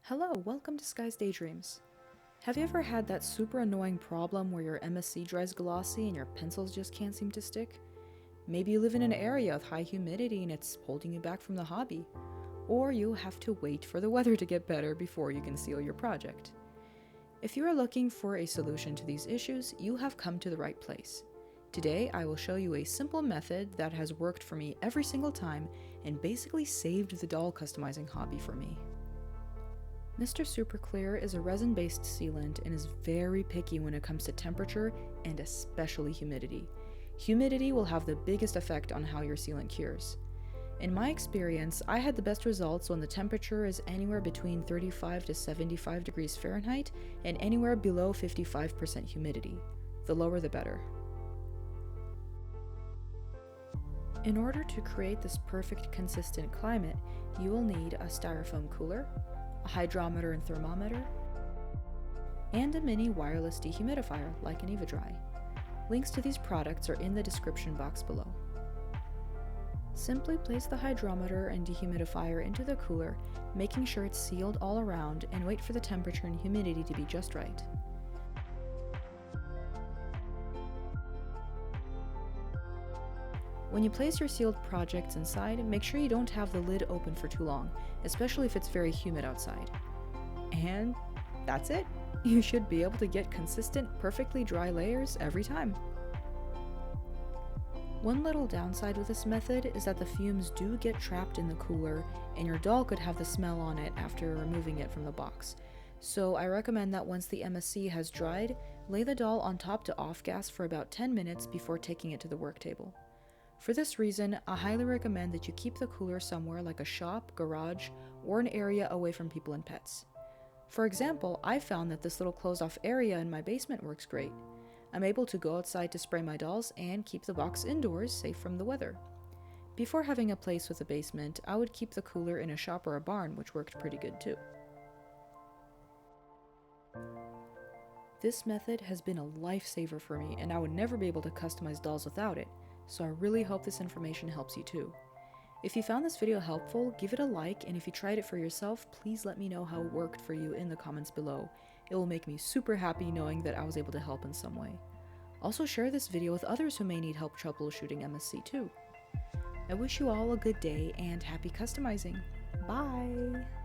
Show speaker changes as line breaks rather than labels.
Hello, welcome to Skye's Daydreams. Have you ever had that super annoying problem where your MSC dries glossy and your pencils just can't seem to stick? Maybe you live in an area with high humidity and it's holding you back from the hobby. Or you have to wait for the weather to get better before you can seal your project. If you are looking for a solution to these issues, you have come to the right place. Today, I will show you a simple method that has worked for me every single time and basically saved the doll customizing hobby for me. Mr. Super Clear is a resin-based sealant and is very picky when it comes to temperature and especially humidity. Humidity will have the biggest effect on how your sealant cures. In my experience, I had the best results when the temperature is anywhere between 35 to 75 degrees Fahrenheit and anywhere below 55% humidity. The lower the better. In order to create this perfect consistent climate, you will need a styrofoam cooler, a hydrometer and thermometer, and a mini wireless dehumidifier like an EvaDry. Links to these products are in the description box below. Simply place the hydrometer and dehumidifier into the cooler, making sure it's sealed all around, and wait for the temperature and humidity to be just right. When you place your sealed projects inside, make sure you don't have the lid open for too long, especially if it's very humid outside. And that's it! You should be able to get consistent, perfectly dry layers every time. One little downside with this method is that the fumes do get trapped in the cooler, and your doll could have the smell on it after removing it from the box. So I recommend that once the MSC has dried, lay the doll on top to off gas for about 10 minutes before taking it to the work table. For this reason, I highly recommend that you keep the cooler somewhere like a shop, garage, or an area away from people and pets. For example, I found that this little closed-off area in my basement works great. I'm able to go outside to spray my dolls and keep the box indoors safe from the weather. Before having a place with a basement, I would keep the cooler in a shop or a barn, which worked pretty good too. This method has been a lifesaver for me, and I would never be able to customize dolls without it. So I really hope this information helps you too. If you found this video helpful, give it a like, and if you tried it for yourself, please let me know how it worked for you in the comments below. It will make me super happy knowing that I was able to help in some way. Also share this video with others who may need help troubleshooting MSC too. I wish you all a good day and happy customizing. Bye!